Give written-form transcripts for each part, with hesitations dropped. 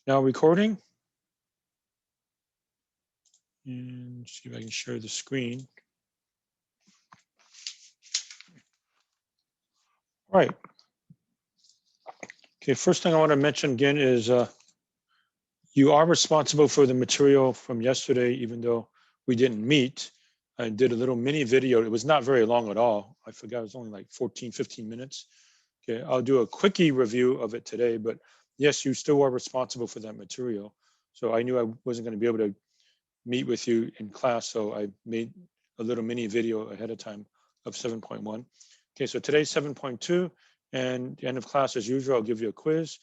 Now recording. And see if I can share the screen. All right. Okay, first thing I want to mention again is you are responsible for the material from yesterday, even though we didn't meet. I did a little mini video. It was not very long at all. I forgot, it was only like 14, 15 minutes. Okay, I'll do a quickie review of it today, but yes, you still are responsible for that material. So I knew I wasn't going to be able to meet with you in class, so I made a little mini video ahead of time of 7.1. Okay, so today's 7.2, and the end of class, as usual, I'll give you a quiz.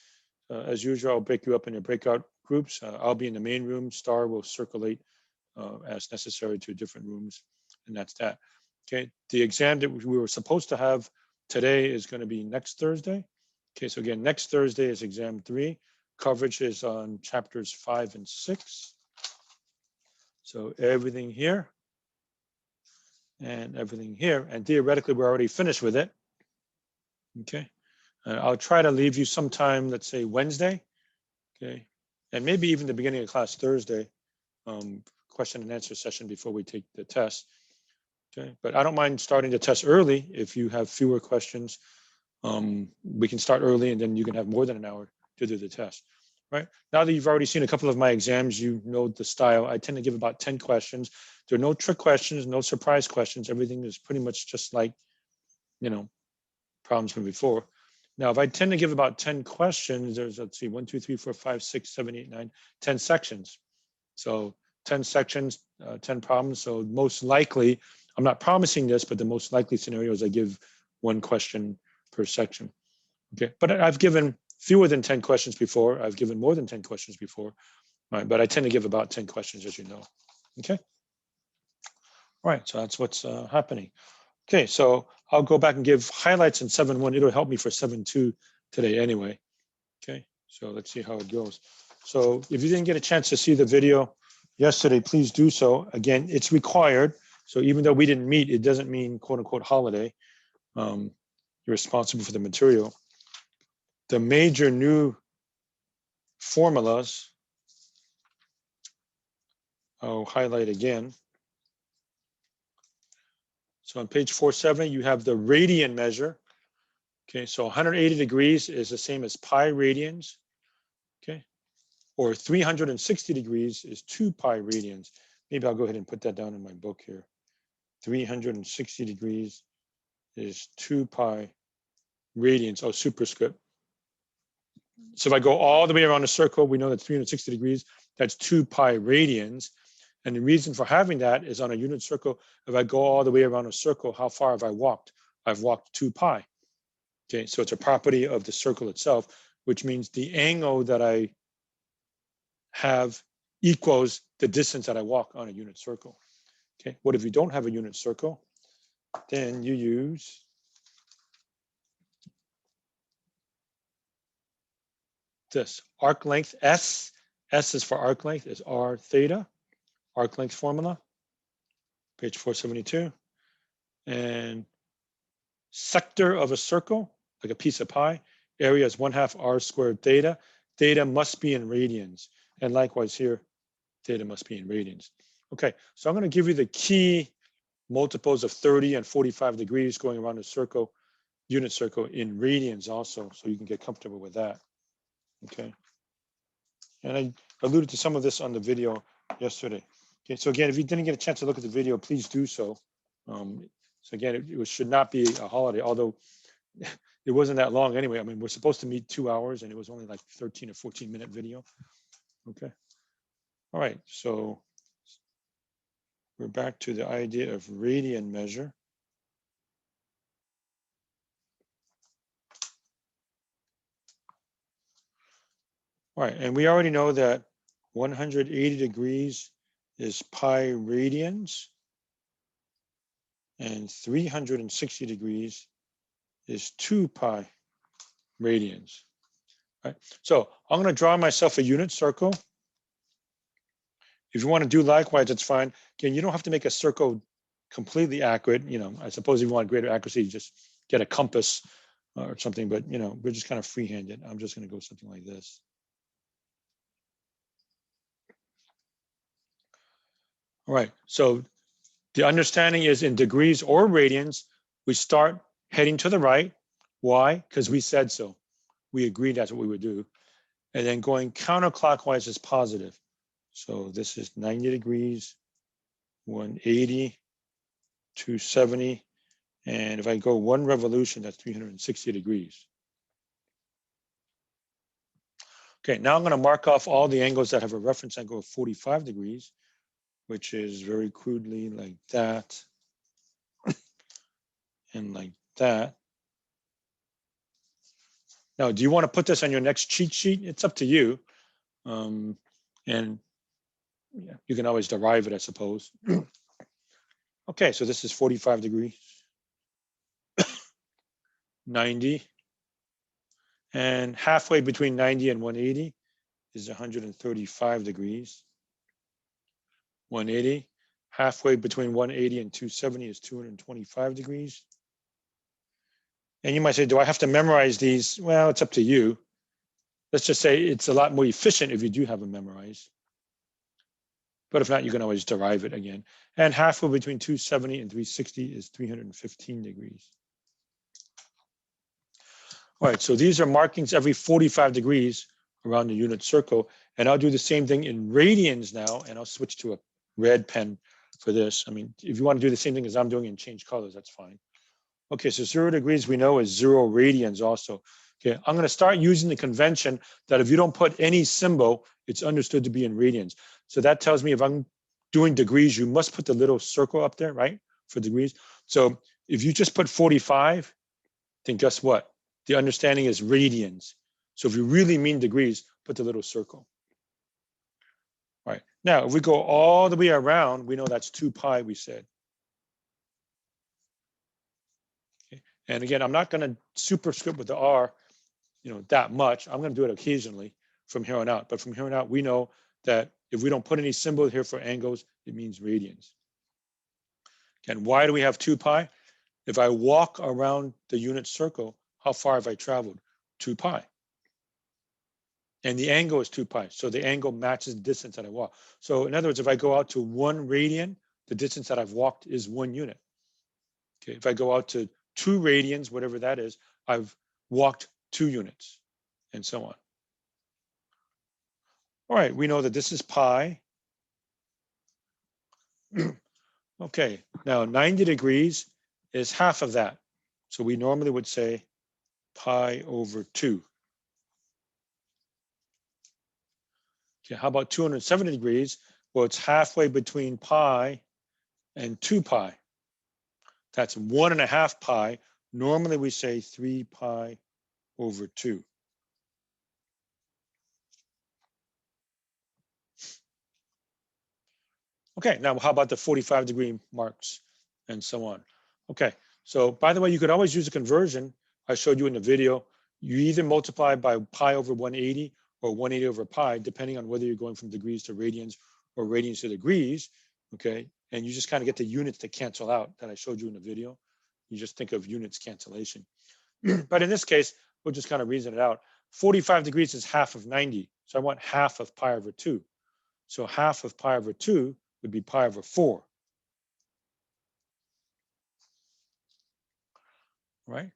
As usual, I'll break you up into breakout groups. I'll be in the main room. Star will circulate as necessary to different rooms, and that's that. Okay, the exam that we were supposed to have today is going to be next Thursday. Okay, so again, next Thursday is exam 3. Coverage is on chapters 5 and 6. So everything here and everything here, and theoretically we're already finished with it. Okay, I'll try to leave you sometime, let's say Wednesday, okay, and maybe even the beginning of class Thursday, question and answer session before we take the test. Okay, but I don't mind starting the test early if you have fewer questions. We can start early, and then you can have more than an hour to do the test. Right now that you've already seen a couple of my exams, you know the style. I tend to give about 10 questions. There are no trick questions, no surprise questions. Everything is pretty much just like, problems from before. Now, if I tend to give about 10 questions, there's, let's see, 1, 2, 3, 4, 5, 6, 7, 8, 9, 10 sections. So 10 sections, 10 problems. So most likely, I'm not promising this, but the most likely scenario is I give 1 question per section. Okay, but I've given fewer than 10 questions before. I've given more than 10 questions before, right? But I tend to give about 10 questions, as you know. Okay. All right, so that's what's happening. Okay, so I'll go back and give highlights in 7.1. It'll help me for 7.2 today anyway. Okay, so let's see how it goes. So if you didn't get a chance to see the video yesterday, please do so. Again, it's required. So even though we didn't meet, it doesn't mean quote unquote holiday. You're responsible for the material. The major new formulas, I'll highlight again. So on page 470, you have the radian measure. Okay, so 180 degrees is the same as pi radians. Okay, or 360 degrees is 2 pi radians. Maybe I'll go ahead and put that down in my book here. 360 degrees is 2 pi radians, oh, superscript. So if I go all the way around a circle, we know that's 360 degrees. That's 2 pi radians. And the reason for having that is on a unit circle, if I go all the way around a circle, how far have I walked? I've walked 2 pi. Okay, so it's a property of the circle itself, which means the angle that I have equals the distance that I walk on a unit circle. Okay, what if you don't have a unit circle? Then you use this arc length S. S is for arc length, is R theta, arc length formula, page 472. And sector of a circle, like a piece of pie, area is 1/2 r squared theta. Theta must be in radians. And likewise here, theta must be in radians. Okay, so I'm going to give you the key multiples of 30 and 45 degrees going around a circle, unit circle in radians also, so you can get comfortable with that. Okay. And I alluded to some of this on the video yesterday. Okay, so again, if you didn't get a chance to look at the video, please do so. So again, it should not be a holiday, although it wasn't that long anyway. I mean, we're supposed to meet 2 hours and it was only like 13 or 14-minute video. Okay. All right, so we're back to the idea of radian measure. All right, and we already know that 180 degrees is pi radians, and 360 degrees is 2 pi radians. All right, so I'm going to draw myself a unit circle. If you want to do likewise, it's fine. Again, you don't have to make a circle completely accurate. I suppose if you want greater accuracy, you just get a compass or something, but we're just kind of free-handed. I'm just going to go something like this. All right, so the understanding is in degrees or radians, we start heading to the right. Why? Because we said so. We agreed that's what we would do. And then going counterclockwise is positive. So this is 90 degrees, 180, 270. And if I go one revolution, that's 360 degrees. Okay, now I'm going to mark off all the angles that have a reference angle of 45 degrees, which is very crudely like that and like that. Now, do you want to put this on your next cheat sheet? It's up to you. And yeah, you can always derive it, I suppose. Okay, so this is 45 degrees, 90. And halfway between 90 and 180 is 135 degrees. 180. Halfway between 180 and 270 is 225 degrees. And you might say, do I have to memorize these? Well, it's up to you. Let's just say it's a lot more efficient if you do have them memorized. But if not, you can always derive it again. And halfway between 270 and 360 is 315 degrees. All right, so these are markings every 45 degrees around the unit circle. And I'll do the same thing in radians now, and I'll switch to a red pen for this. I mean, if you want to do the same thing as I'm doing and change colors, that's fine. Okay, so 0 degrees we know is 0 radians also. Okay, I'm going to start using the convention that if you don't put any symbol, it's understood to be in radians. So that tells me if I'm doing degrees, you must put the little circle up there, right, for degrees. So if you just put 45, then guess what? The understanding is radians. So if you really mean degrees, put the little circle. All right, now if we go all the way around, we know that's 2 pi, we said. And again, I'm not going to superscript with the R, that much. I'm going to do it occasionally from here on out. But from here on out, we know that if we don't put any symbol here for angles, it means radians. And why do we have 2 pi? If I walk around the unit circle, how far have I traveled? 2 pi. And the angle is 2 pi. So the angle matches the distance that I walk. So in other words, if I go out to 1 radian, the distance that I've walked is 1 unit. Okay, if I go out to 2 radians, whatever that is, I've walked 2 units, and so on. All right, we know that this is pi. Okay, now 90 degrees is half of that. So we normally would say pi over 2. Okay, how about 270 degrees? Well, it's halfway between pi and 2 pi. That's 1.5 pi. Normally we say 3 pi over 2. Okay, now how about the 45 degree marks and so on? Okay, so by the way, you could always use a conversion. I showed you in the video. You either multiply by pi over 180 or 180 over pi, depending on whether you're going from degrees to radians or radians to degrees, okay? And you just kind of get the units to cancel out that I showed you in the video. You just think of units cancellation. But in this case, we'll just kind of reason it out. 45 degrees is half of 90. So I want half of pi over 2. So half of pi over 2 would be pi over 4. Right?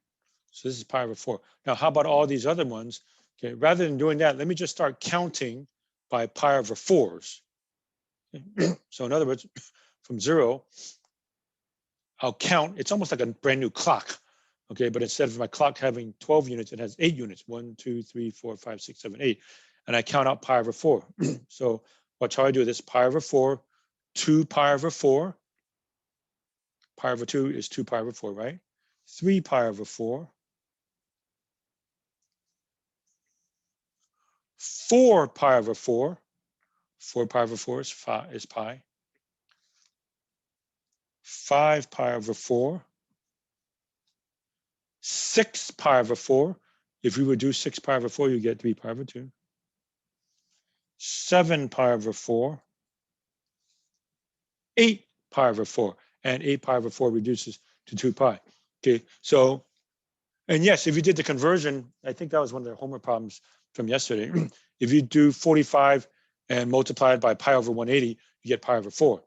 So this is pi over 4. Now, how about all these other ones? Okay, rather than doing that, let me just start counting by pi over 4s. Okay. So in other words, from 0, I'll count. It's almost like a brand new clock. Okay, but instead of my clock having 12 units, it has 8 units. 1, 2, 3, 4, 5, 6, 7, 8. And I count out pi over 4. So watch how I do this. Pi over 4, 2 pi over 4. Pi over 2 is 2 pi over 4, right? 3 pi over 4. 4 pi over 4. 4 pi over 4 is pi. 5 pi over 4. 6 pi over 4. If we reduce 6 pi over 4, you get 3 pi over 2. 7 pi over 4. 8 pi over 4. And 8 pi over 4 reduces to 2 pi. Okay, so, and yes, if you did the conversion, I think that was one of the homework problems from yesterday. If you do 45 and multiply it by pi over 180, you get pi over 4.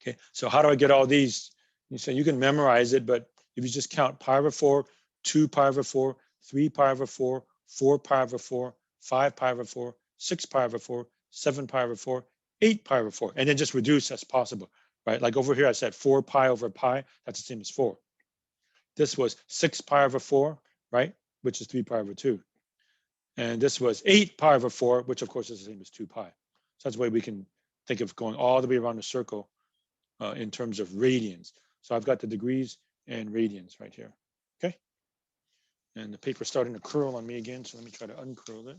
Okay, so how do I get all these? You say you can memorize it, but if you just count pi over 4, 2 pi over 4, 3 pi over 4, 4 pi over 4, 5 pi over 4, 6 pi over 4, 7 pi over 4, 8 pi over 4, and then just reduce as possible, right? Like over here, I said 4 pi over pi, that's the same as 4. This was 6 pi over 4, right? Which is 3 pi over 2. And this was 8 pi over 4, which of course is the same as 2 pi. So that's the way we can think of going all the way around the circle in terms of radians. So I've got the degrees and radians right here, okay? And the paper's starting to curl on me again, so let me try to uncurl it.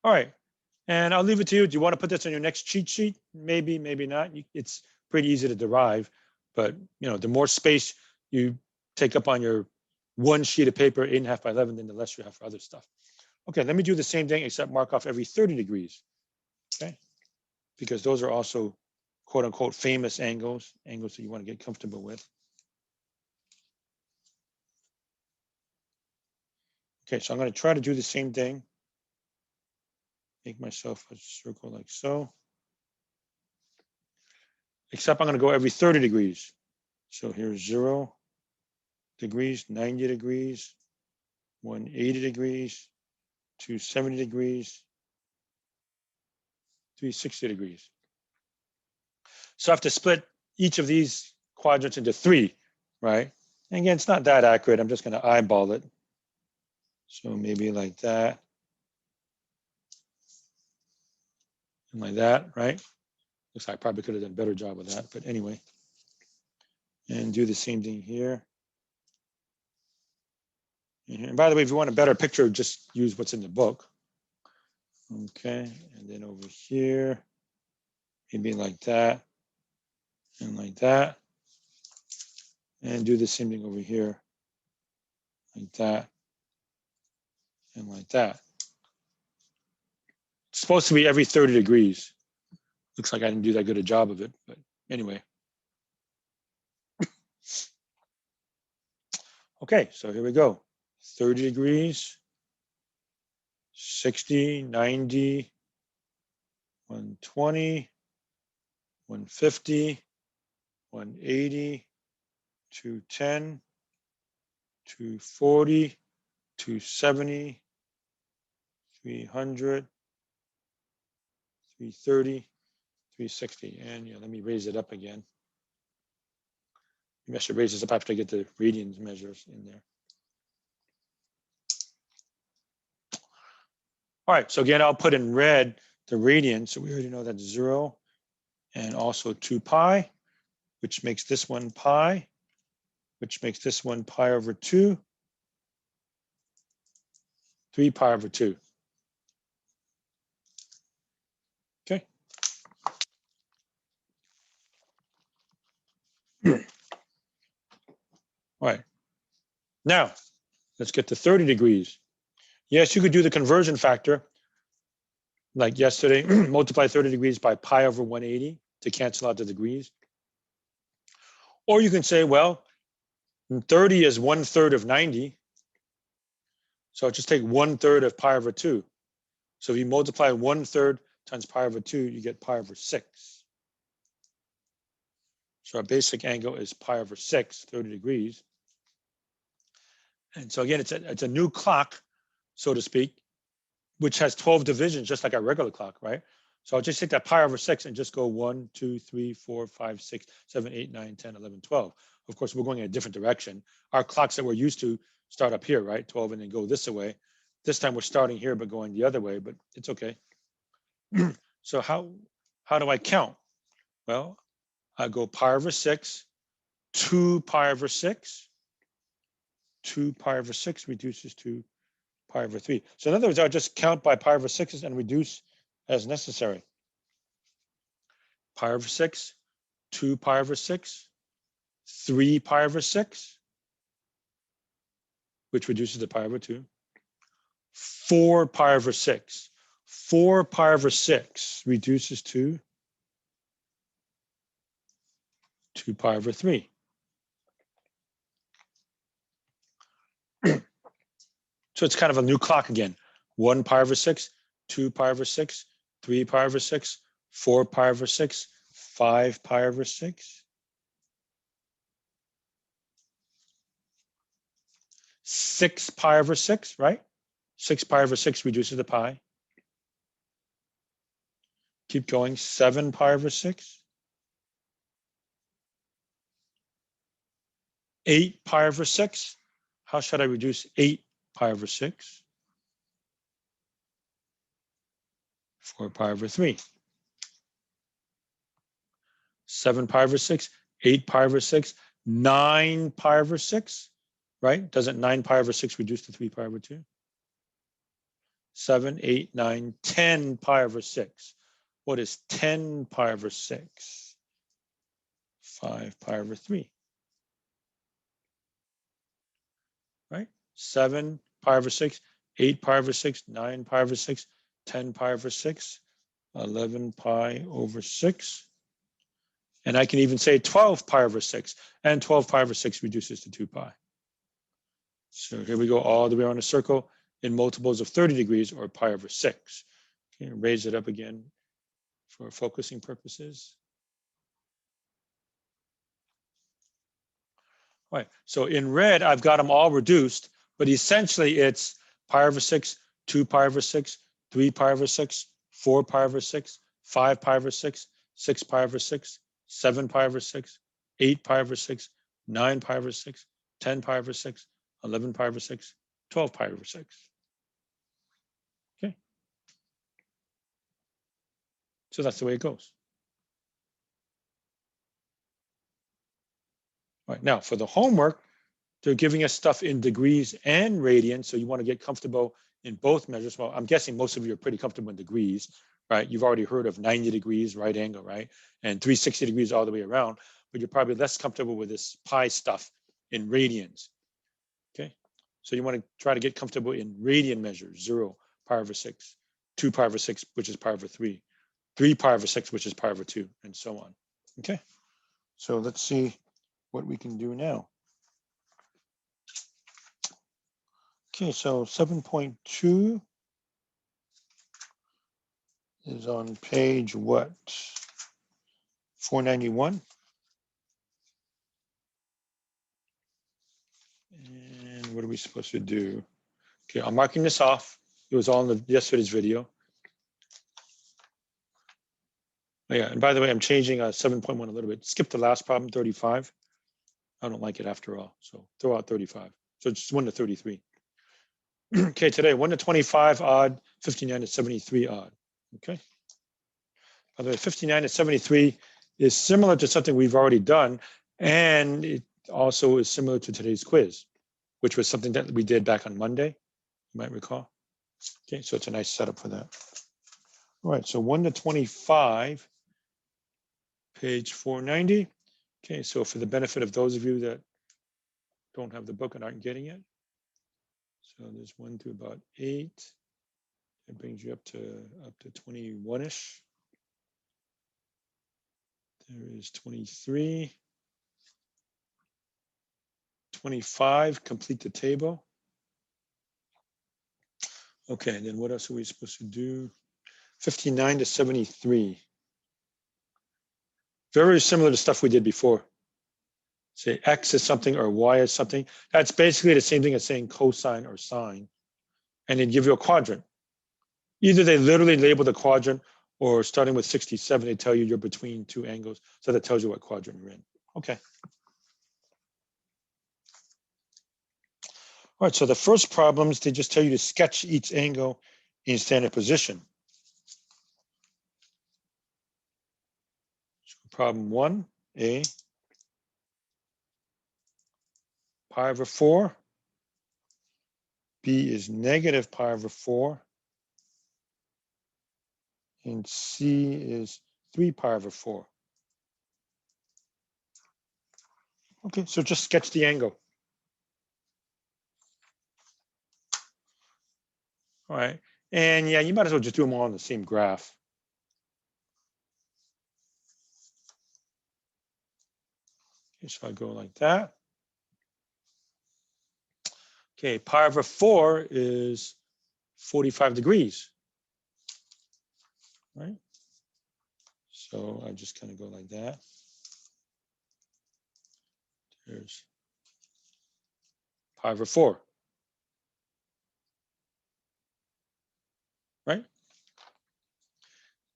All right, and I'll leave it to you. Do you want to put this on your next cheat sheet? Maybe, maybe not. It's pretty easy to derive, but you know, the more space you take up on your one sheet of paper, 8.5 by 11, then the less you have for other stuff. Okay, let me do the same thing except mark off every 30 degrees, okay? Because those are also quote unquote famous angles, angles that you want to get comfortable with. Okay, so I'm going to try to do the same thing. Make myself a circle like so. Except I'm going to go every 30 degrees. So here's 0 degrees, 90 degrees, 180 degrees, 270 degrees, 360 degrees. So I have to split each of these quadrants into 3, right? And again, it's not that accurate. I'm just going to eyeball it. So maybe like that. And like that, right? Looks like I probably could have done a better job of that, but anyway. And do the same thing here. And by the way, if you want a better picture, just use what's in the book. Okay, and then over here, maybe like that, and like that. And do the same thing over here, like that, and like that. It's supposed to be every 30 degrees. Looks like I didn't do that good a job of it, but anyway. Okay, so here we go. 30 degrees, 60, 90, 120, 150, 180, 210, 240, 270, 300, 330, 360. And yeah, let me raise it up again. Maybe I should raise this up after I get the radian measures in there. All right, so again, I'll put in red the radian. So we already know that's 0 and also 2 pi, which makes this one pi, which makes this one pi over 2, 3 pi over 2. Okay. All right. Now, let's get to 30 degrees. Yes, you could do the conversion factor like yesterday, multiply 30 degrees by pi over 180 to cancel out the degrees. Or you can say, well, 30 is 1/3 of 90. So just take 1/3 of pi over 2. So if you multiply 1/3 times pi over 2, you get pi over 6. So our basic angle is pi over 6, 30 degrees. And so again, it's a new clock, so to speak, which has 12 divisions, just like our regular clock, right? So I'll just take that pi over 6 and just go 1, 2, 3, 4, 5, 6, 7, 8, 9, 10, 11, 12. Of course, we're going in a different direction. Our clocks that we're used to start up here, right? 12 and then go this way. This time we're starting here, but going the other way, but it's okay. So how do I count? Well, I go pi over 6, 2 pi over 6, 2 pi over 6 reduces to pi over 3. So in other words, I'll just count by pi over 6s and reduce as necessary. Pi over 6, 2 pi over 6, 3 pi over 6, which reduces to pi over 2, 4 pi over 6. 4 pi over 6 reduces to 2 pi over 3. So it's kind of a new clock again. 1 pi over 6, 2 pi over 6, 3 pi over 6, 4 pi over 6, 5 pi over 6, 6 pi over 6, right? 6 pi over 6 reduces to pi. Keep going, 7 pi over 6, 8 pi over 6. How should I reduce 8 pi over 6? 4 pi over 3. 7 pi over 6, 8 pi over 6, 9 pi over 6, right? Doesn't 9 pi over 6 reduce to 3 pi over 2? 7, 8, 9, 10 pi over 6. What is 10 pi over 6? 5 pi over 3. Right? 7 pi over 6, 8 pi over 6, 9 pi over 6, 10 pi over 6, 11 pi over 6. And I can even say 12 pi over 6, and 12 pi over 6 reduces to 2 pi. So here we go all the way around a circle in multiples of 30 degrees, or pi over 6. Okay, raise it up again for focusing purposes. All right, so in red, I've got them all reduced, but essentially it's pi over 6, 2 pi over 6, 3 pi over 6, 4 pi over 6, 5 pi over 6, 6 pi over 6, 7 pi over 6, 8 pi over 6, 9 pi over 6, 10 pi over 6, 11 pi over 6, 12 pi over 6. Okay. So that's the way it goes. All right, now for the homework, they're giving us stuff in degrees and radians, so you want to get comfortable in both measures. Well, I'm guessing most of you are pretty comfortable in degrees, right? You've already heard of 90 degrees, right angle, right? And 360 degrees all the way around, but you're probably less comfortable with this pi stuff in radians, okay? So you want to try to get comfortable in radian measures, 0, pi over 6, 2 pi over 6, which is pi over 3, 3 pi over 6, which is pi over 2, and so on, okay? So let's see what we can do now. Okay, so 7.2 is on page what? 491. And what are we supposed to do? Okay, I'm marking this off. It was all in yesterday's video. Oh, yeah, and by the way, I'm changing 7.1 a little bit. Skip the last problem, 35. I don't like it after all, so throw out 35. So it's 1 to 33. Okay, today 1 to 25 odd, 59 to 73 odd. Okay. By the way, 59 to 73 is similar to something we've already done, and it also is similar to today's quiz, which was something that we did back on Monday, you might recall. Okay, so it's a nice setup for that. All right, so 1 to 25, page 490. Okay, so for the benefit of those of you that don't have the book and aren't getting it, so there's 1 to about 8. It brings you up to 21-ish. There is 23. 25, complete the table. Okay, and then what else are we supposed to do? 59 to 73. Very similar to stuff we did before. Say X is something or Y is something. That's basically the same thing as saying cosine or sine. And then give you a quadrant. Either they literally label the quadrant, or starting with 67, they tell you you're between two angles. So that tells you what quadrant you're in. Okay. All right, so the first problems, they just tell you to sketch each angle in standard position. So problem 1A, pi over 4. B is negative pi over 4. And C is 3 pi over 4. Okay, so just sketch the angle. All right, and yeah, you might as well just do them all on the same graph. Okay, so I go like that. Okay, pi over 4 is 45 degrees. right? So I just kind of go like that. There's pi over 4, right?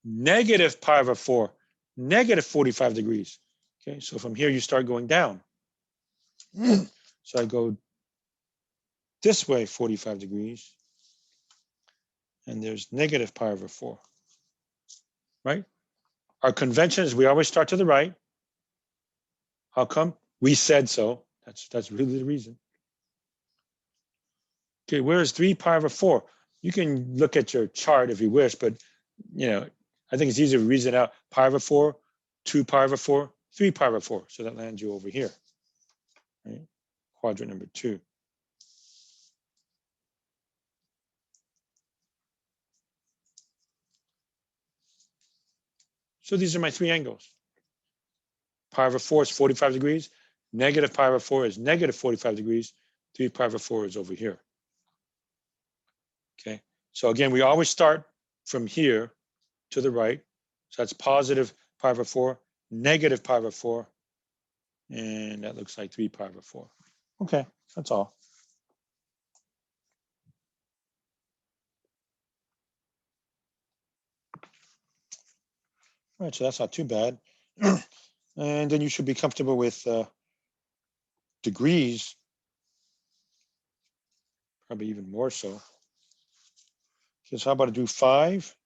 Negative pi over 4, negative 45 degrees. Okay, so from here you start going down. So I go this way 45 degrees, and there's negative pi over 4, right? Our convention is we always start to the right. How come? We said so. That's really the reason. Okay, where's 3 pi over 4? You can look at your chart if you wish, but you know, I think it's easier to reason out pi over 4, 2 pi over 4, 3 pi over 4. So that lands you over here, right? Quadrant number 2. So these are my 3 angles. Pi over 4 is 45 degrees. Negative pi over 4 is negative 45 degrees. 3 pi over 4 is over here. Okay, so again, we always start from here to the right. So that's positive pi over 4, negative pi over 4, and that looks like 3 pi over 4. Okay, that's all. All right, so that's not too bad. And then you should be comfortable with degrees, probably even more so. Okay, so how about I do 5?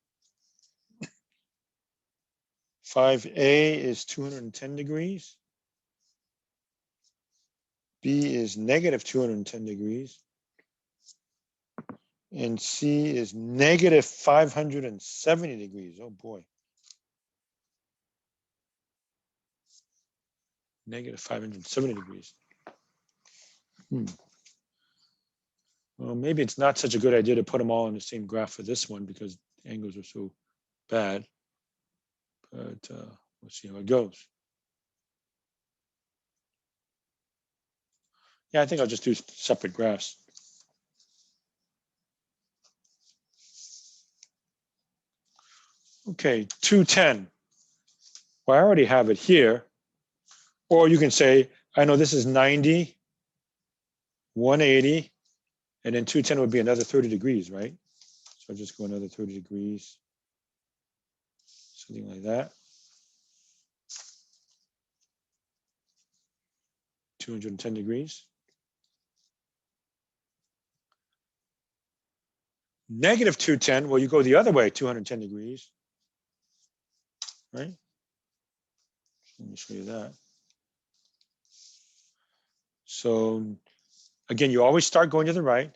5A is 210 degrees. B is negative 210 degrees. And C is negative 570 degrees. Oh boy. Negative 570 degrees. Well, maybe it's not such a good idea to put them all in the same graph for this one because the angles are so bad. But we'll see how it goes. Yeah, I think I'll just do separate graphs. Okay, 210. Well, I already have it here. Or you can say, I know this is 90, 180, and then 210 would be another 30 degrees, right? So I'll just go another 30 degrees, something like that. 210 degrees. Negative 210, well, you go the other way, 210 degrees, right? Let me show you that. So again, you always start going to the right,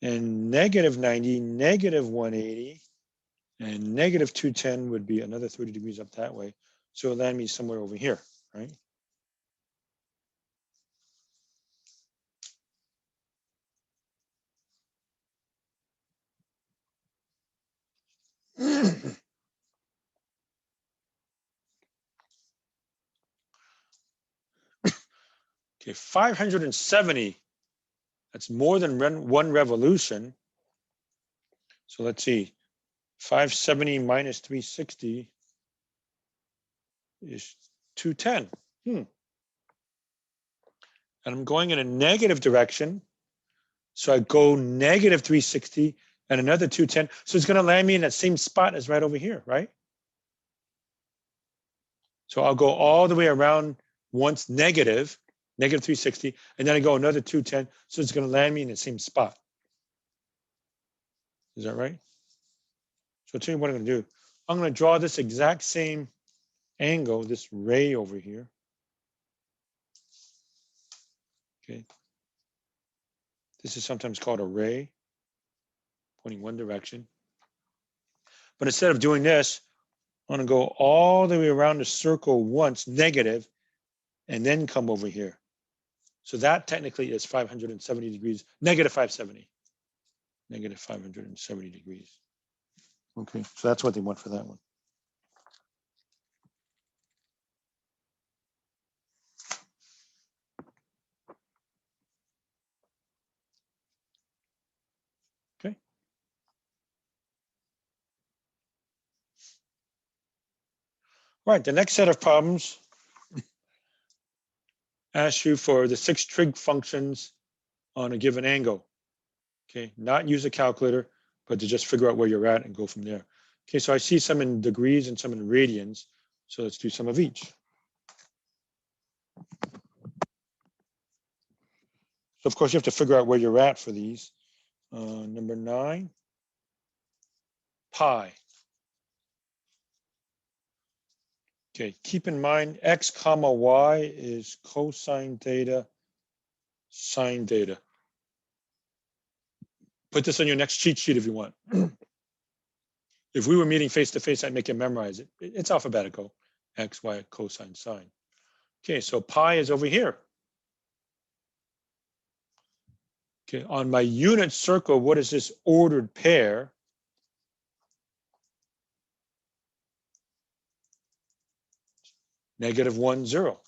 and negative 90, negative 180, and negative 210 would be another 30 degrees up that way. So it'll land me somewhere over here, right? Okay, 570, that's more than one revolution. So let's see, 570 minus 360 is 210. And I'm going in a negative direction. So I go negative 360 and another 210. So it's going to land me in that same spot as right over here, right? So I'll go all the way around once negative 360, and then I go another 210. So it's going to land me in the same spot. Is that right? So I'll tell you what I'm going to do. I'm going to draw this exact same angle, this ray over here. Okay. This is sometimes called a ray, pointing one direction. But instead of doing this, I'm going to go all the way around the circle once, negative, and then come over here. So that technically is 570 degrees, negative 570, negative 570 degrees. Okay, so that's what they want for that one. Okay. Right, the next set of problems asks you for the 6 trig functions on a given angle. Okay, not use a calculator, but to just figure out where you're at and go from there. Okay, so I see some in degrees and some in radians. So let's do some of each. So of course you have to figure out where you're at for these. Number 9, pi. Okay, keep in mind x comma y is cosine theta, sine theta. Put this on your next cheat sheet if you want. If we were meeting face to face, I'd make you memorize it. It's alphabetical, x, y, cosine, sine. Okay, so pi is over here. Okay, on my unit circle, what is this ordered pair? -1, 0,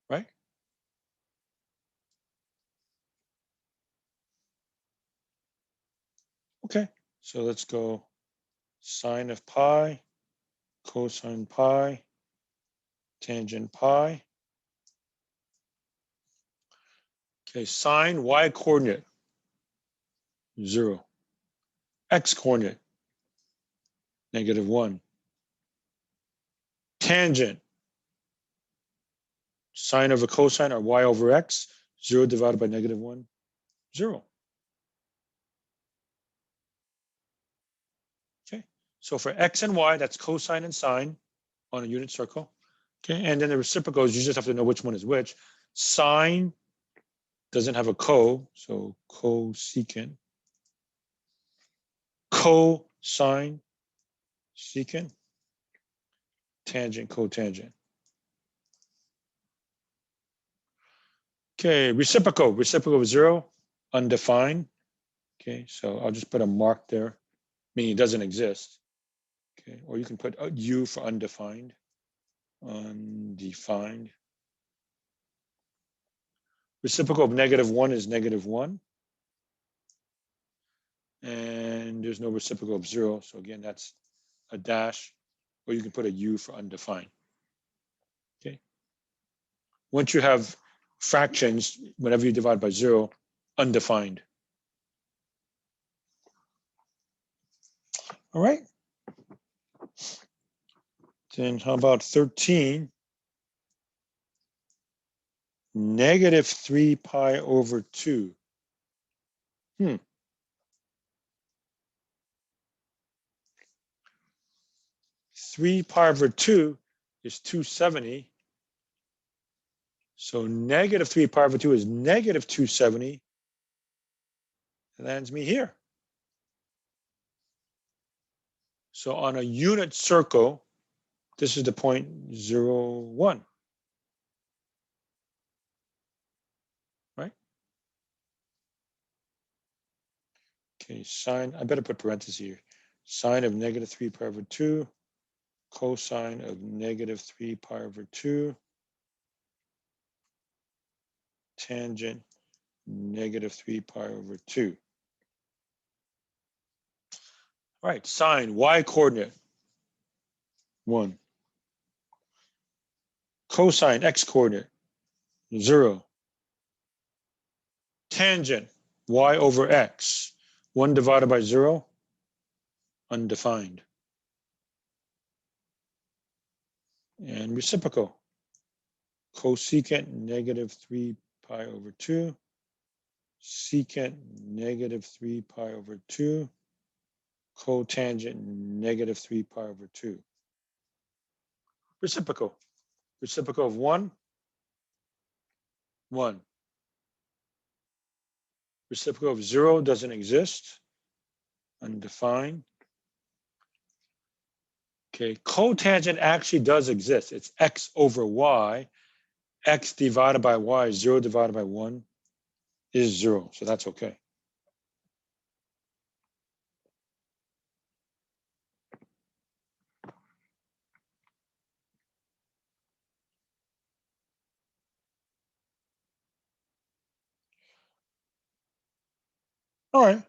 right? Okay, so let's go sine of pi, cosine pi, tangent pi. Okay, sine, y coordinate, 0. X coordinate, -1. Tangent, sine over cosine or y over x, 0 divided by -1, 0. Okay, so for x and y, that's cosine and sine on a unit circle. Okay, and then the reciprocals, you just have to know which one is which. Sine doesn't have a so cosecant. Cosine, secant. Tangent, cotangent. Okay, reciprocal of 0, undefined. Okay, so I'll just put a mark there, meaning it doesn't exist. Okay, or you can put a U for undefined. Undefined. Reciprocal of -1 is -1. And there's no reciprocal of 0. So again, that's a dash, or you can put a U for undefined. Okay. Once you have fractions, whenever you divide by 0, undefined. All right. Then how about 13? -3 pi over 2. 3 pi over 2 is 270. So -3 pi over 2 is -270. It lands me here. So on a unit circle, this is the point 0, 1. Right? Okay, sine, I better put parentheses here. Sine of -3 pi over 2, cosine of -3 pi over 2, tangent -3 pi over 2. All right, sine, y coordinate, 1. Cosine, x coordinate, 0. Tangent, y over x, 1 divided by 0, undefined. And reciprocal, cosecant -3 pi over 2, secant -3 pi over 2, cotangent -3 pi over 2. Reciprocal of 1, 1. Reciprocal of 0 doesn't exist, undefined. Okay, cotangent actually does exist. It's x over y. X divided by y, 0 divided by 1 is 0, so that's okay. All right,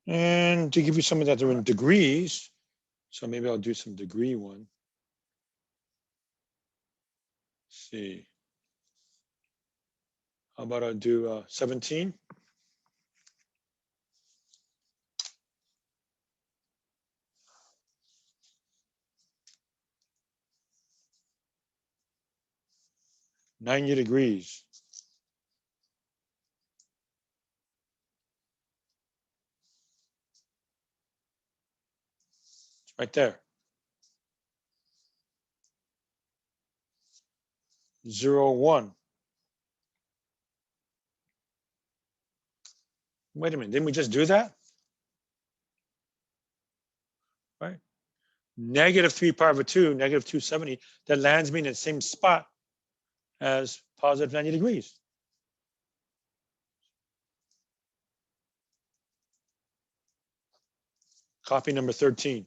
and to give you some of that, they're in degrees, so maybe I'll do some degree one. see. How about I do 17? $90 degrees. It's right there. 0, 1. Wait a minute, didn't we just do that? Right? Negative 3 pi over 2, negative 270, that lands me in the same spot as positive 90 degrees. Copy number 13.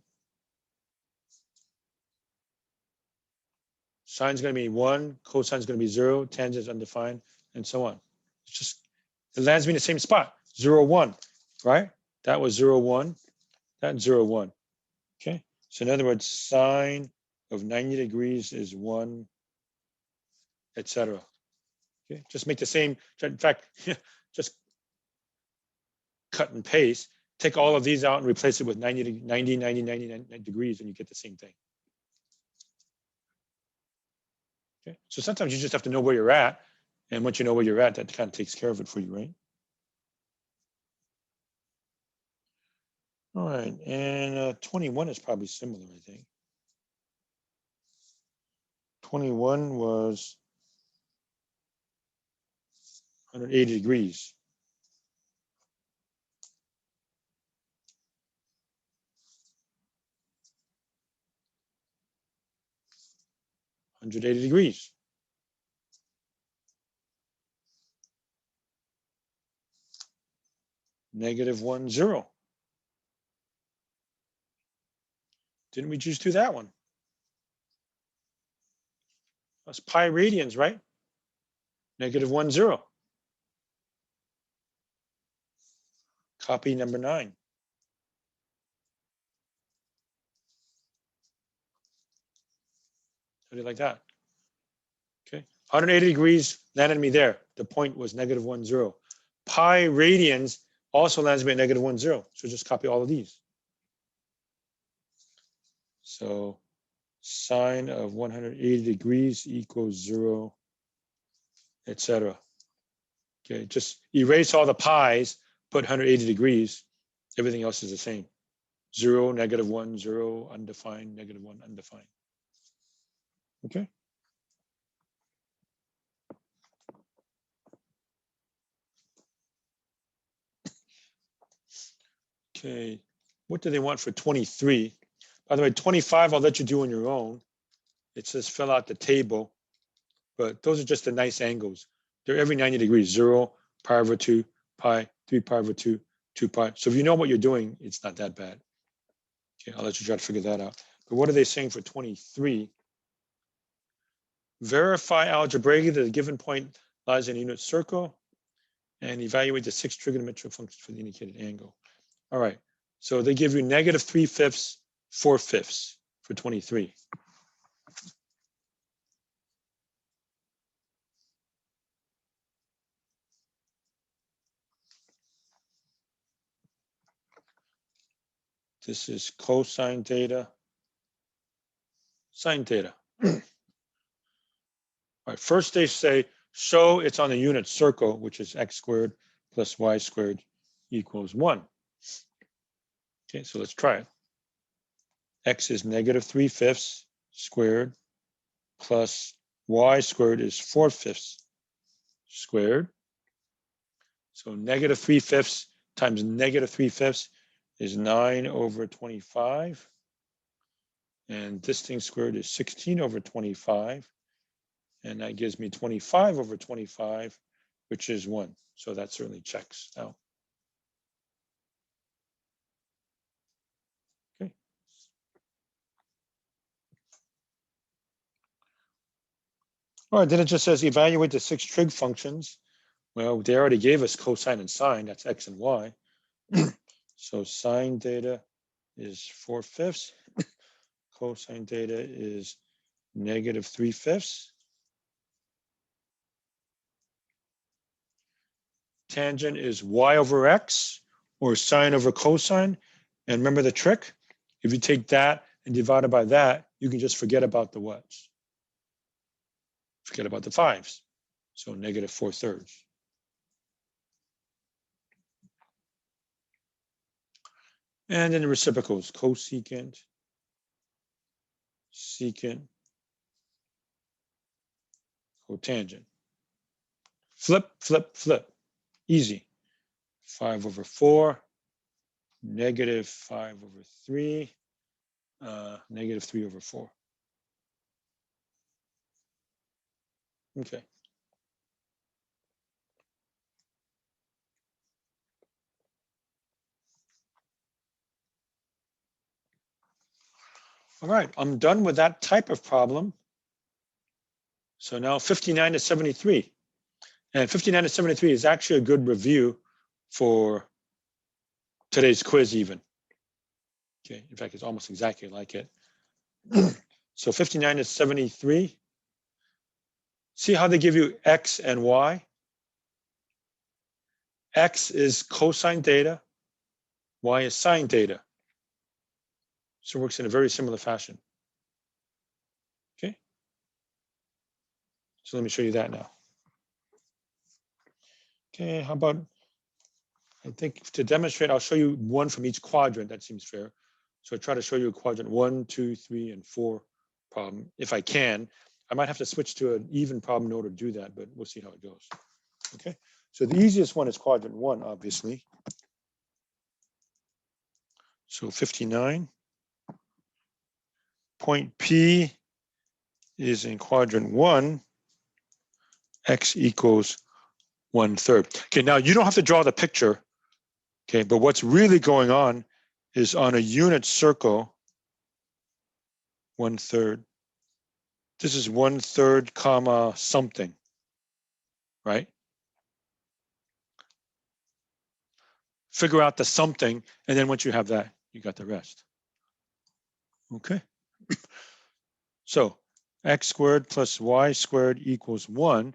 Sine's going to be 1, cosine's going to be 0, tangent's undefined, and so on. It's just, it lands me in the same spot, 0, 1, right? That was 0, 1, that's 0, 1. Okay, so in other words, sine of 90 degrees is 1, etc. Okay, just make the same, in fact, just cut and paste, take all of these out and replace it with 90, 90, 90, 90 degrees, and you get the same thing. Okay, so sometimes you just have to know where you're at, and once you know where you're at, that kind of takes care of it for you, right? All right, and 21 is probably similar, I think. 21 was 180 degrees. -180 degrees. -1, 0. Didn't we just do that one? That's pi radians, right? -1, 0. Copy number 9. How do you like that? Okay, 180 degrees landed me there. The point was -1, 0. Pi radians also lands me at -1, 0. So just copy all of these. So sine of 180 degrees equals 0, etc. Okay, just erase all the pi's, put 180 degrees. Everything else is the same. 0, -1, 0, undefined, -1, undefined. Okay. Okay, what do they want for 23? By the way, 25, I'll let you do on your own. It says fill out the table, but those are just the nice angles. They're every 90 degrees, 0, pi over 2, pi, 3 pi over 2, 2 pi. So if you know what you're doing, it's not that bad. Okay, I'll let you try to figure that out. But what are they saying for 23? Verify algebraically that a given point lies in a unit circle and evaluate the 6 trigonometric functions for the indicated angle. All right, so they give you -3/5, 4/5 for 23. This is cosine theta, sine theta. All right, first they say, show it's on the unit circle, which is x squared plus y squared equals 1. Okay, so let's try it. X is -3/5 squared plus y squared is 4/5 squared. So -3/5 times -3/5 is 9/25. And this thing squared is 16/25. And that gives me 25/25, which is 1. So that certainly checks out. Okay. All right, then it just says evaluate the 6 trig functions. Well, they already gave us cosine and sine, that's x and y. So sine theta is 4/5. Cosine theta is -3/5. Tangent is y over x or sine over cosine. And remember the trick? If you take that and divide it by that, you can just forget about the what's. Forget about the 5s. So -4/3. And then the reciprocals, cosecant, secant, cotangent. Flip, flip, flip. Easy. 5/4, -5/3, -3/4. Okay. All right, I'm done with that type of problem. So now 59 to 73. And 59 to 73 is actually a good review for today's quiz even. Okay, in fact, it's almost exactly like it. So 59 to 73. See how they give you x and y? X is cosine theta, y is sine theta. So it works in a very similar fashion. Okay. So let me show you that now. Okay, how about, I think to demonstrate, I'll show you one from each quadrant. That seems fair. So I try to show you a quadrant 1, 2, 3, and 4 problem, if I can. I might have to switch to an even problem in order to do that, but we'll see how it goes. Okay, so the easiest one is quadrant 1, obviously. So 59. Point P is in quadrant 1, x equals 1/3. Okay, now you don't have to draw the picture. Okay, but what's really going on is on a unit circle, 1/3. This is 1/3 comma something, right? Figure out the something, and then once you have that, you got the rest. Okay. So x squared plus y squared equals 1,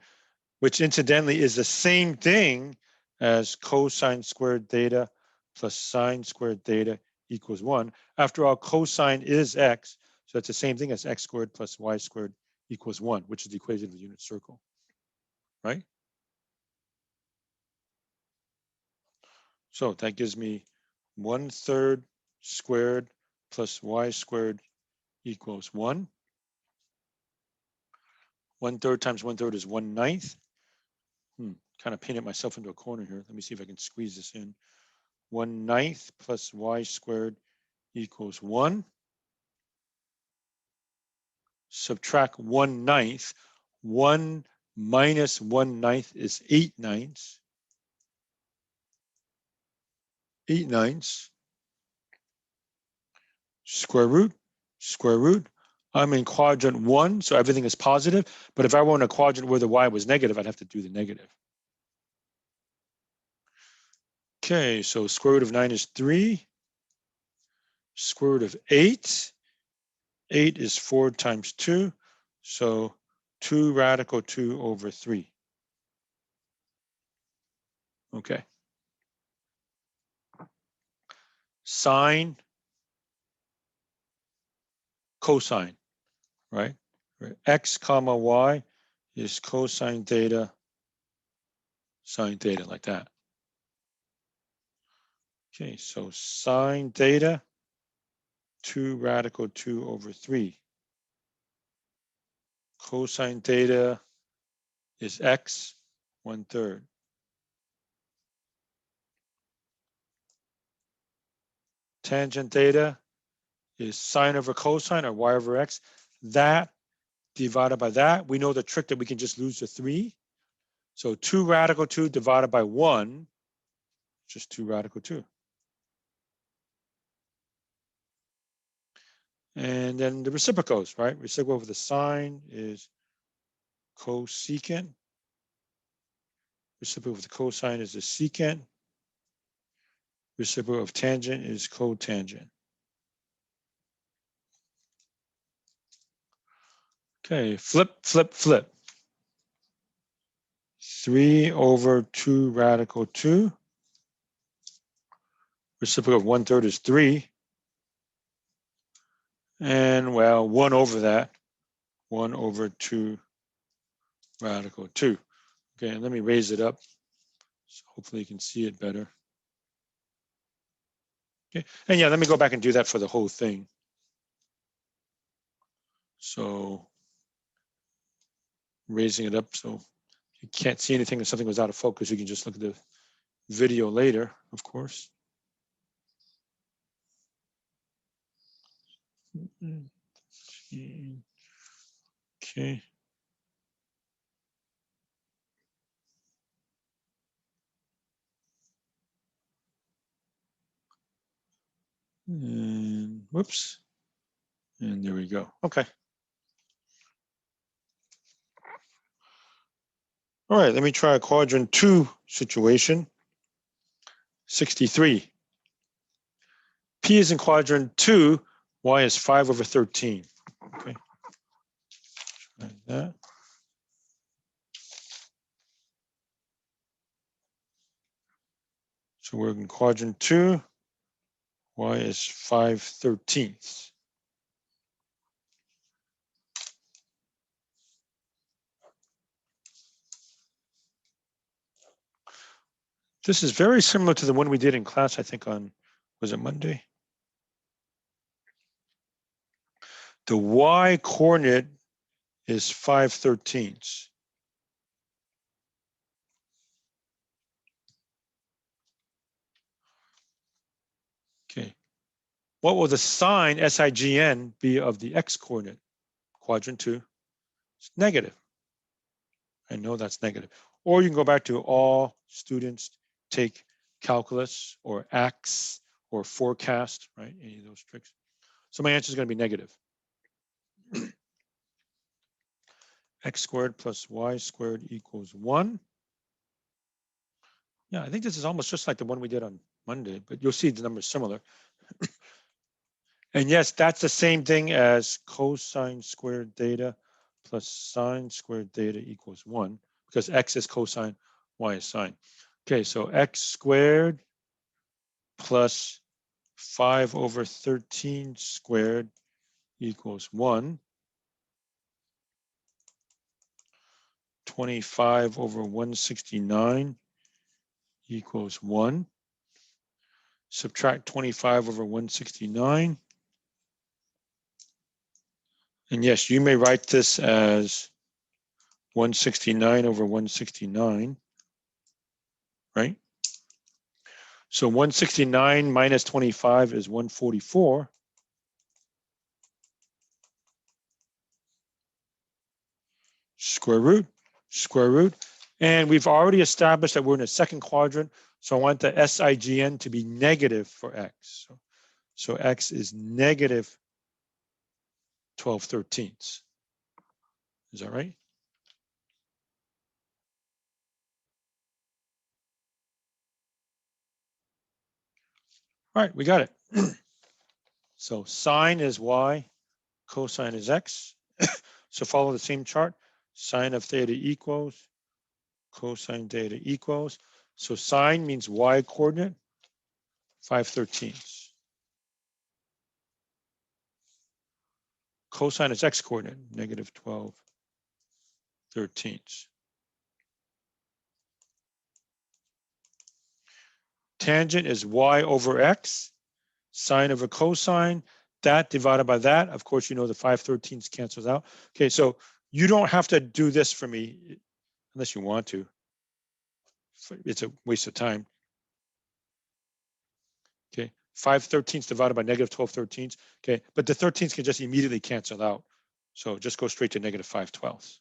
which incidentally is the same thing as cosine squared theta plus sine squared theta equals 1. After all, cosine is x, so it's the same thing as x squared plus y squared equals 1, which is the equation of the unit circle, right? So that gives me 1/3 squared plus y squared equals 1. 1/3 times 1/3 is 1/9. Kind of painted myself into a corner here. Let me see if I can squeeze this in. 1/9 plus y squared equals 1. Subtract 1/9. 1 minus 1/9 is 8/9. 8/9. Square root, square root. I'm in quadrant 1, so everything is positive. But if I were in a quadrant where the y was negative, I'd have to do the negative. Okay, so square root of 9 is 3. Square root of 8. 8 is 4 times 2. So 2 radical 2 over 3. Okay. Sine, cosine, right? X comma y is cosine theta, sine theta, like that. Okay, so sine theta, 2 radical 2 over 3. Cosine theta is x, 1/3. Tangent theta is sine over cosine, or y over x. That divided by that, we know the trick that we can just lose the 3. So 2 radical 2 divided by 1, just 2 radical 2. And then the reciprocals, right? Reciprocal of the sine is cosecant. Reciprocal of the cosine is the secant. Reciprocal of tangent is cotangent. Okay, flip, flip, flip. 3 over 2 radical 2. Reciprocal of 1/3 is 3. And well, 1 over that, 1 over 2 radical 2. Okay, and let me raise it up. So hopefully you can see it better. Okay, and yeah, let me go back and do that for the whole thing. So raising it up so you can't see anything if something was out of focus. You can just look at the video later, of course. Okay. And whoops. And there we go. Okay. All right, let me try a quadrant 2 situation. 63. P is in quadrant 2, y is 5 over 13. Okay. Try that. So we're in quadrant 2, y is 5/13. This is very similar to the one we did in class, I think on, was it Monday? The y coordinate is 5/13. Okay. What will the sign SIGN be of the x coordinate? Quadrant 2. It's negative. I know that's negative. Or you can go back to all students take calculus or AX or forecast, right? Any of those tricks. So my answer is going to be negative. X squared plus y squared equals 1. Yeah, I think this is almost just like the one we did on Monday, but you'll see the numbers similar. And yes, that's the same thing as cosine squared theta plus sine squared theta equals 1, because x is cosine, y is sine. Okay, so x squared plus 5 over 13 squared equals 1. 25 over 169 equals 1. Subtract 25 over 169. And yes, you may write this as 169 over 169, right? So 169 minus 25 is 144. Square root. And we've already established that we're in a second quadrant. So I want the SIGN to be negative for x. So x is negative 12/13. Is that right? All right, we got it. So sine is y, cosine is x. So follow the same chart. Sine of theta equals cosine theta equals. So sine means y coordinate, 5/13. Cosine is x coordinate, negative 12/13. Tangent is y over x, sine over cosine, that divided by that. Of course, you know the 5/13 cancels out. Okay, so you don't have to do this for me unless you want to. It's a waste of time. Okay, 5/13 divided by negative 12/13. Okay, but the 13s can just immediately cancel out. So just go straight to negative 5/12.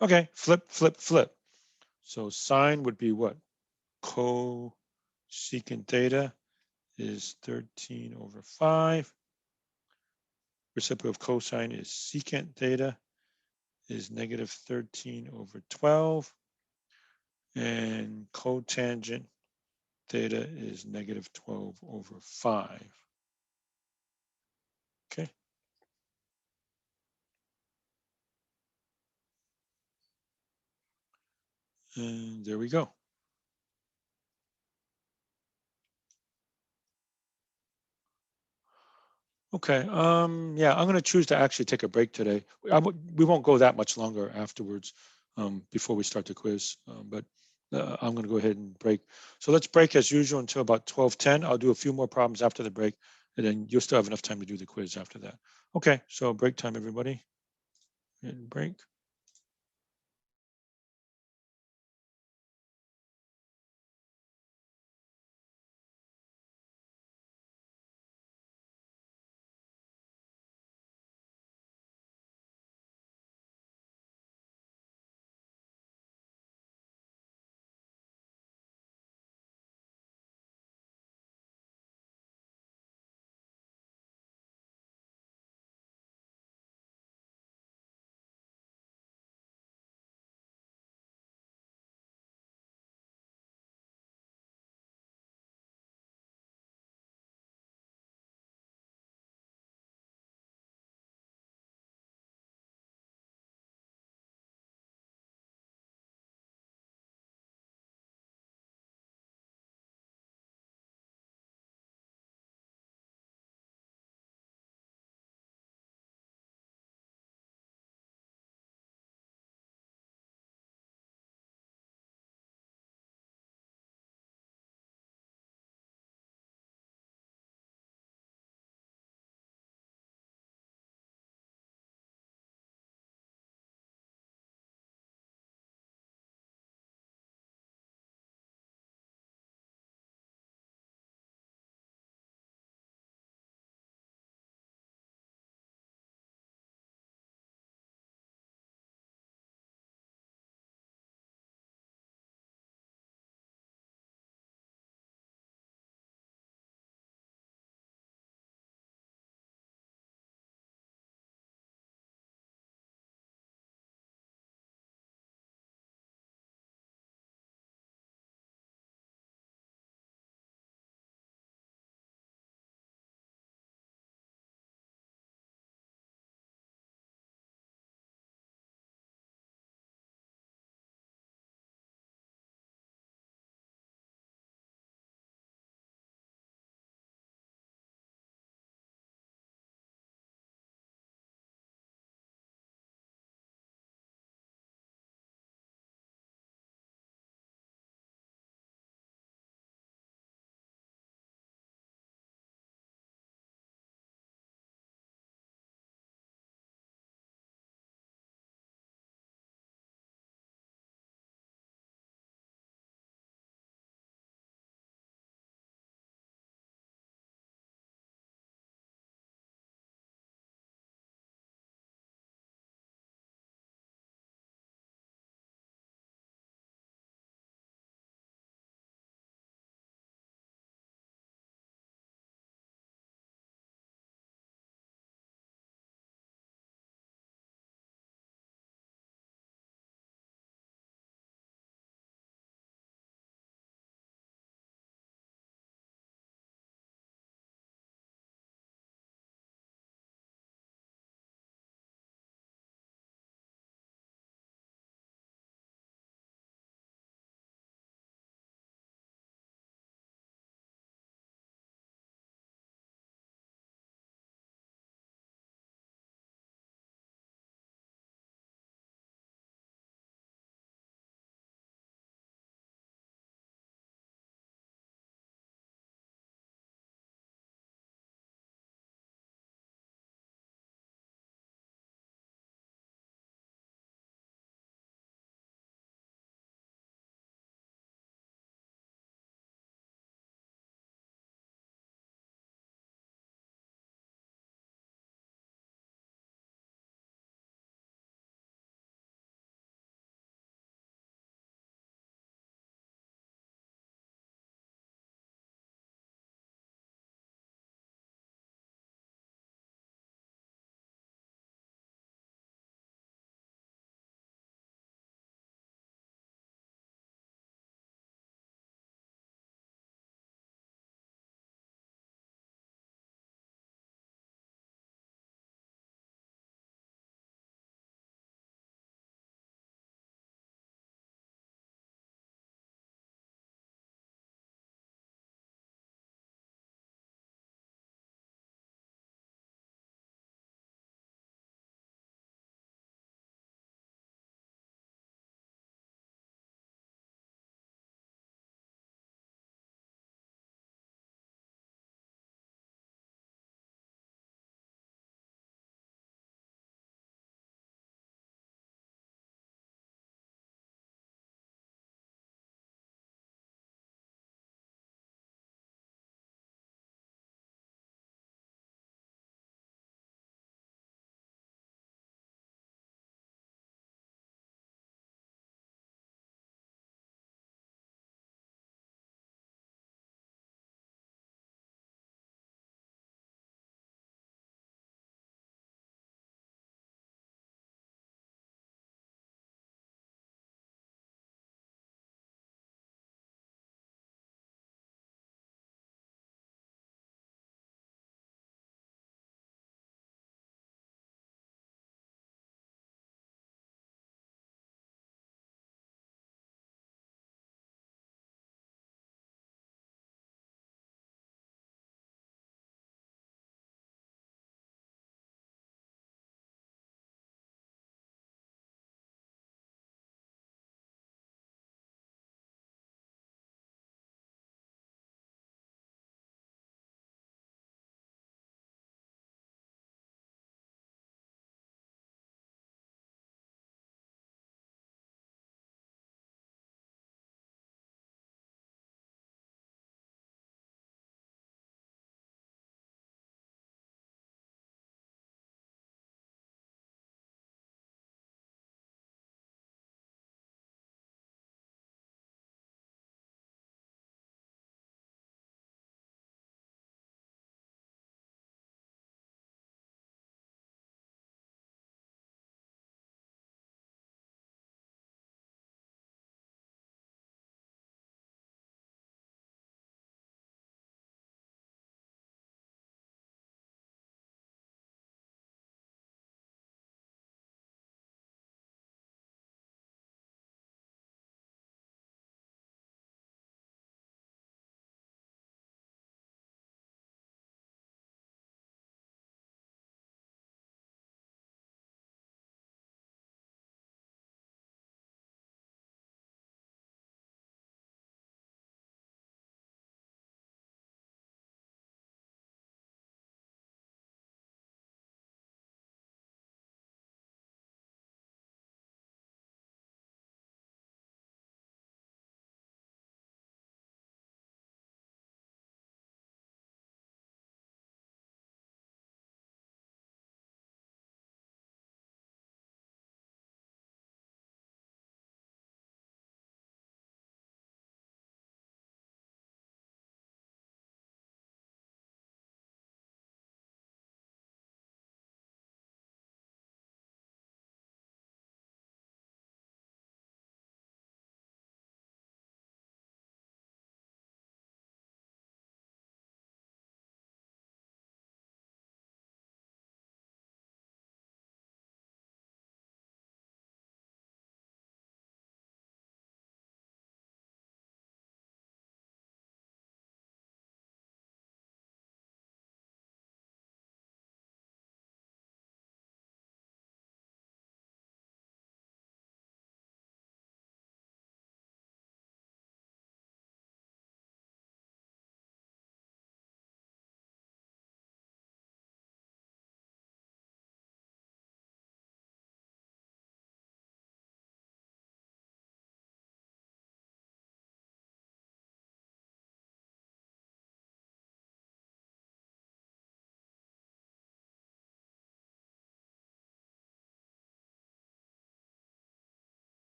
Okay, flip. So sine would be what? Cosecant theta is 13 over 5. Reciprocal of cosine is secant theta is negative 13 over 12. And cotangent theta is negative 12 over 5. Okay. And there we go. Okay, yeah, I'm gonna choose to actually take a break today. We won't go that much longer afterwards, before we start the quiz, but I'm gonna go ahead and break. So let's break as usual until about 12:10. I'll do a few more problems after the break, and then you'll still have enough time to do the quiz after that. Okay, so break time, everybody, and break.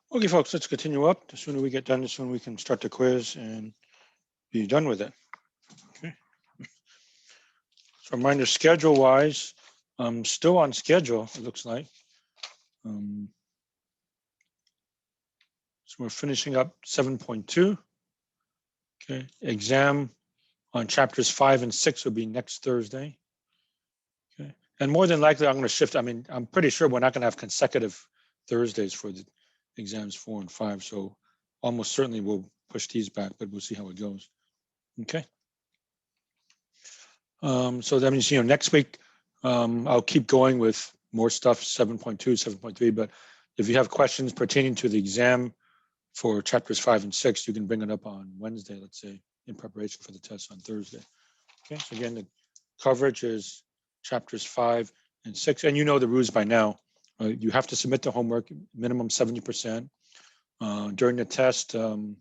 Okay, folks, let's continue up. The sooner we get done, the sooner we can start the quiz and be done with it. Okay. So reminder, schedule-wise, I'm still on schedule, it looks like. So we're finishing up 7.2. Okay, exam on chapters 5 and 6 will be next Thursday. Okay, and more than likely, I'm going to shift. I mean, I'm pretty sure we're not going to have consecutive Thursdays for the exams 4 and 5. So almost certainly we'll push these back, but we'll see how it goes. Okay. So that means, next week I'll keep going with more stuff, 7.2, 7.3. But if you have questions pertaining to the exam for chapters 5 and 6, you can bring it up on Wednesday, let's say, in preparation for the test on Thursday. Okay, so again, the coverage is chapters 5 and 6, and you know the rules by now. You have to submit the homework, minimum 70%. During the test, you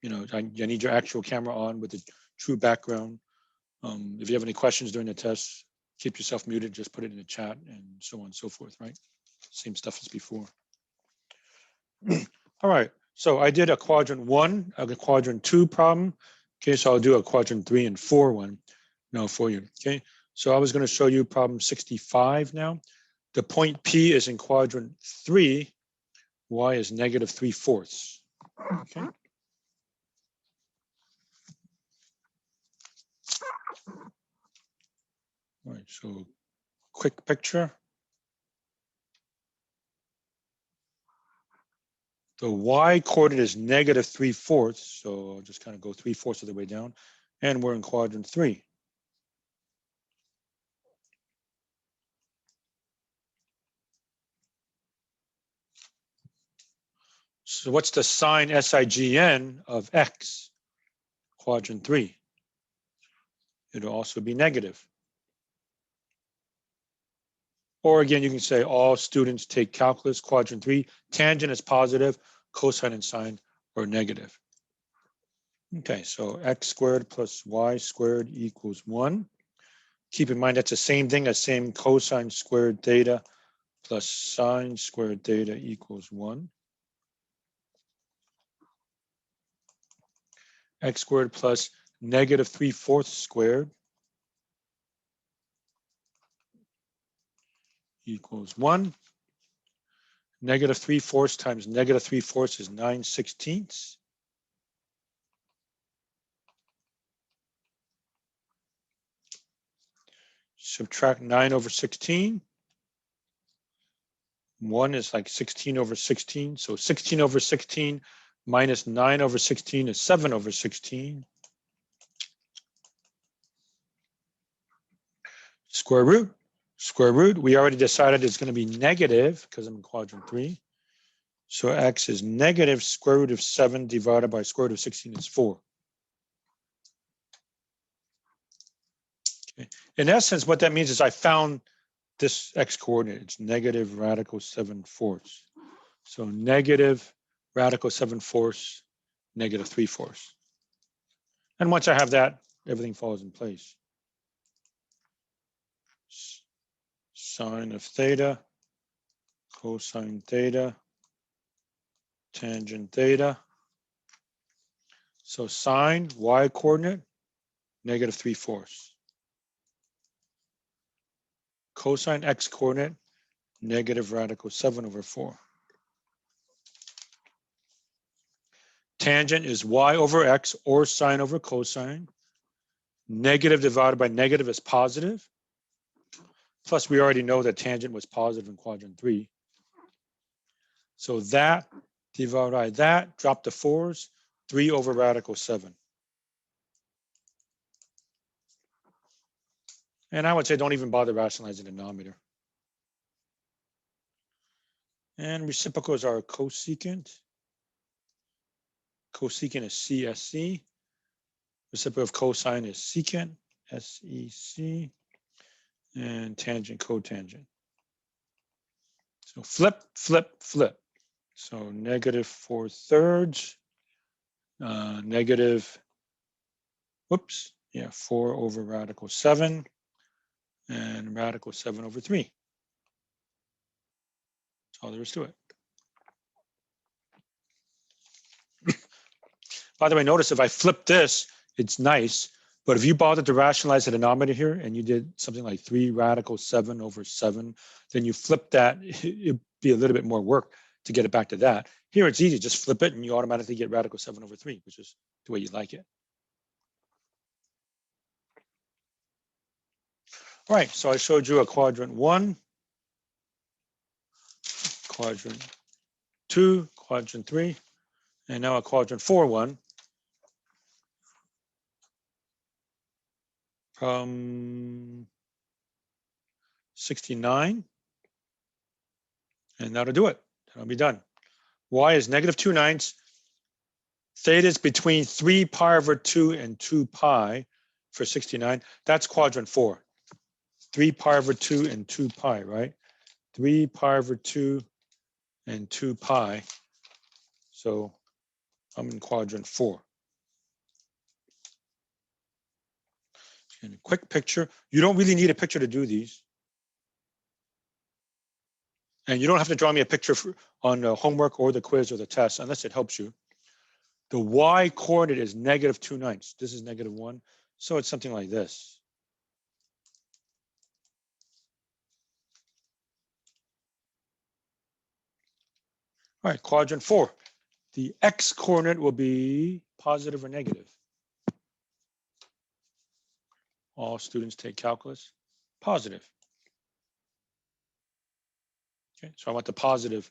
need your actual camera on with the true background. If you have any questions during the test, keep yourself muted, just put it in the chat and so on and so forth, right? Same stuff as before. All right, so I did a quadrant 1, a quadrant 2 problem. Okay, so I'll do a quadrant 3 and 4 one now for you. Okay, so I was going to show you problem 65 now. The point P is in quadrant 3, y is -3/4. Okay. All right, so quick picture. The y coordinate is -3/4, so I'll just kind of go 3/4 of the way down, and we're in quadrant 3. So what's the sine SIGN of x? Quadrant 3. It'll also be negative. Or again, you can say all students take calculus, quadrant 3. Tangent is positive, cosine and sine are negative. Okay, so x squared plus y squared equals 1. Keep in mind that's the same thing as saying cosine squared theta plus sine squared theta equals 1. X squared plus -3/4 squared equals 1. -3/4 times -3/4 is 9/16. Subtract 9/16. 1 is like 16/16. So 16/16 minus 9/16 is 7/16. Square root. Square root, we already decided it's going to be negative because I'm in quadrant 3. So x is negative square root of 7 divided by square root of 16 is 4. Okay. In essence, what that means is I found this x coordinate. It's negative radical 7/4. So negative radical 7/4, -3/4. And once I have that, everything falls in place. Sine of theta, cosine theta, tangent theta. So sine, y coordinate, -3/4. Cosine x coordinate, negative radical 7/4. Tangent is y over x or sine over cosine. Negative divided by negative is positive. Plus, we already know that tangent was positive in quadrant 3. So that divided by that, drop the 4s, 3 over radical 7. And I would say don't even bother rationalizing the denominator. And reciprocals are cosecant. Cosecant is CSC. Reciprocal of cosine is secant, SEC. And tangent, cotangent. So flip, flip, flip. So -4/3, negative, 4 over radical 7, and radical 7/3. That's all there is to it. By the way, notice if I flip this, it's nice. But if you bothered to rationalize the denominator here and you did something like 3 radical 7 over 7, then you flip that, it'd be a little bit more work to get it back to that. Here it's easy, just flip it and you automatically get radical 7 over 3, which is the way you like it. All right, so I showed you a quadrant 1, quadrant 2, quadrant 3, and now a quadrant 4 one. From 69, and that'll do it. That'll be done. Y is -2/9. Theta is between 3 pi over 2 and 2 pi for 69. That's quadrant 4. 3 pi over 2 and 2 pi, right? 3 pi over 2 and 2 pi. So I'm in quadrant 4. And a quick picture. You don't really need a picture to do these. And you don't have to draw me a picture on the homework or the quiz or the test unless it helps you. The y coordinate is -2/9. This is -1. So it's something like this. All right, quadrant 4. The x coordinate will be positive or negative. All students take calculus. Positive. Okay, so I want the positive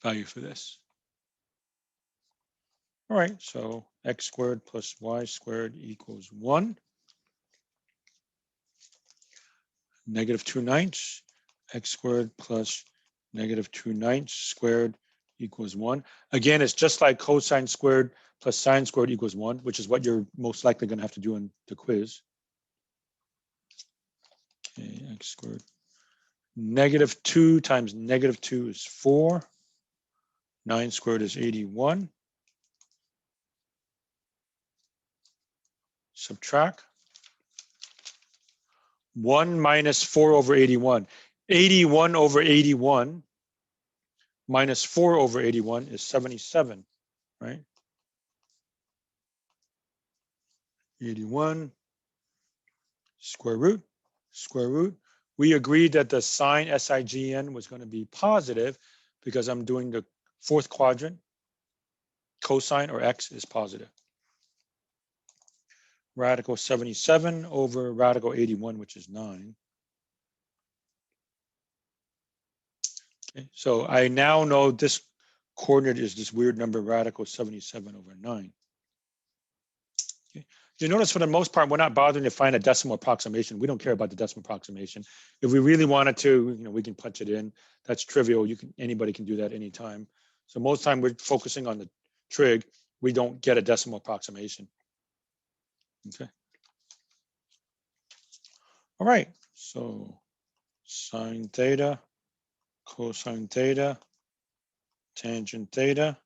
value for this. All right, so x squared plus y squared equals 1. -2/9. X squared plus -2/9 squared equals 1. Again, it's just like cosine squared plus sine squared equals 1, which is what you're most likely going to have to do in the quiz. Okay, x squared. -2 times -2 is 4. 9 squared is 81. Subtract. 1 minus 4 over 81. 81 over 81 minus 4 over 81 is 77, right? 81 square root. We agreed that the sign SIGN was going to be positive because I'm doing the fourth quadrant. Cosine or x is positive. Radical 77 over radical 81, which is 9. Okay, so I now know this coordinate is this weird number, radical 77 over 9. Okay. You notice for the most part, we're not bothering to find a decimal approximation. We don't care about the decimal approximation. If we really wanted to, we can punch it in. That's trivial. Anybody can do that anytime. So most time we're focusing on the trig. We don't get a decimal approximation. Okay. All right. So sine theta, cosine theta, tangent theta,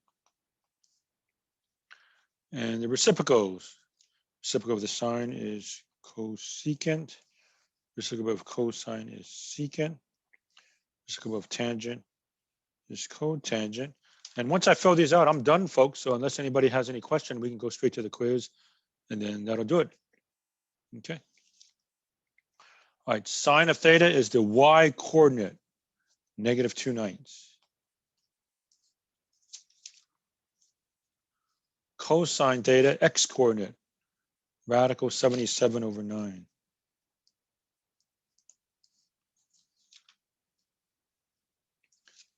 and the reciprocals. Reciprocal of the sine is cosecant. Reciprocal of cosine is secant. Reciprocal of tangent is cotangent. And once I fill these out, I'm done, folks. So unless anybody has any question, we can go straight to the quiz, and then that'll do it. Okay. All right, sine of theta is the y coordinate, -2/9. Cosine theta, x coordinate, radical 77 over 9.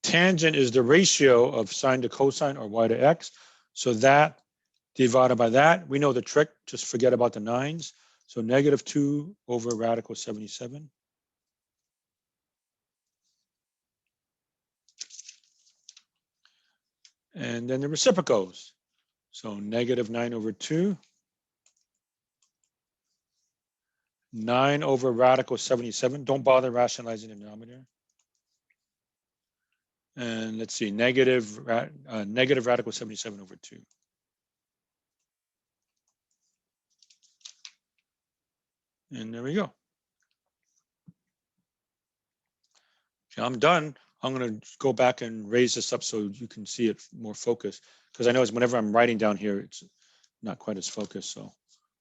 Tangent is the ratio of sine to cosine or y to x. So that divided by that, we know the trick, just forget about the 9s. So -2 over radical 77. And then the reciprocals. So -9 over 2. 9 over radical 77. Don't bother rationalizing the denominator. And let's see, negative radical 77 over 2. And there we go. Okay, I'm done. I'm going to go back and raise this up so you can see it more focused. Because I know whenever I'm writing down here, not quite as focused. So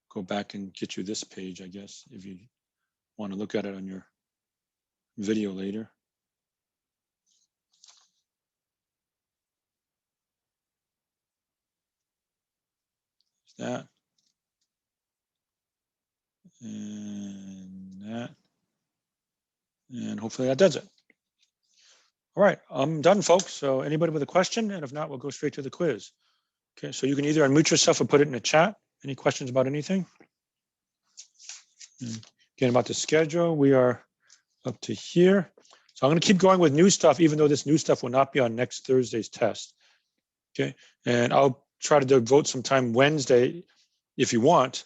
go back and get you this page, I guess, if you want to look at it on your video later. That. And that. And hopefully that does it. All right, I'm done, folks. So anybody with a question? And if not, we'll go straight to the quiz. Okay, so you can either unmute yourself or put it in the chat. Any questions about anything? And again, about the schedule, we are up to here. So I'm going to keep going with new stuff, even though this new stuff will not be on next Thursday's test. Okay, and I'll try to devote some time Wednesday, if you want,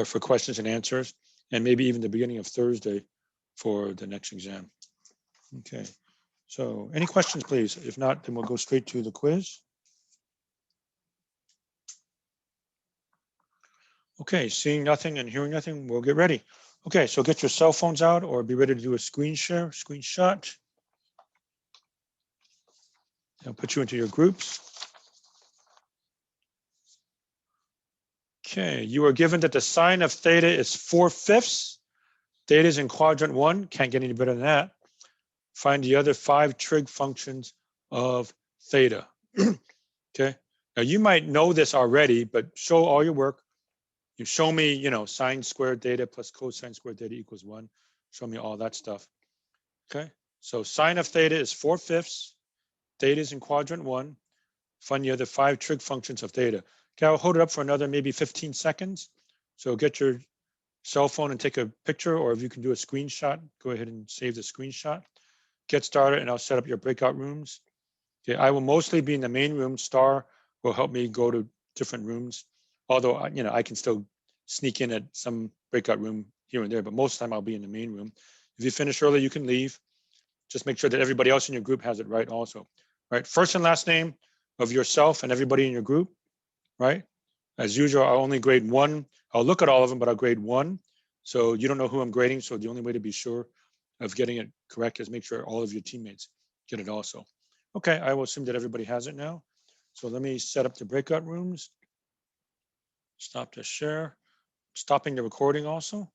for questions and answers, and maybe even the beginning of Thursday for the next exam. Okay, so any questions, please? If not, then we'll go straight to the quiz. Okay, seeing nothing and hearing nothing, we'll get ready. Okay, so get your cell phones out or be ready to do a screenshot. I'll put you into your groups. Okay, you are given that the sine of theta is 4/5. Theta is in quadrant 1, can't get any better than that. Find the other 5 trig functions of theta. Okay, now you might know this already, but show all your work. You show me, you know, sine squared theta plus cosine squared theta equals 1. Show me all that stuff. Okay, so sine of theta is 4/5. Theta is in quadrant 1. Find the other 5 trig functions of theta. Okay, I'll hold it up for another maybe 15 seconds. So get your cell phone and take a picture, or if you can do a screenshot, go ahead and save the screenshot. Get started and I'll set up your breakout rooms. Okay, I will mostly be in the main room. Star will help me go to different rooms. Although, you know, I can still sneak in at some breakout room here and there, but most of the time I'll be in the main room. If you finish early, you can leave. Just make sure that everybody else in your group has it right also. Right, first and last name of yourself and everybody in your group, right? As usual, I'll only grade 1. I'll look at all of them, but I'll grade 1. So you don't know who I'm grading. So the only way to be sure of getting it correct is make sure all of your teammates get it also. Okay, I will assume that everybody has it now. So let me set up the breakout rooms. Stop the share. Stopping the recording also.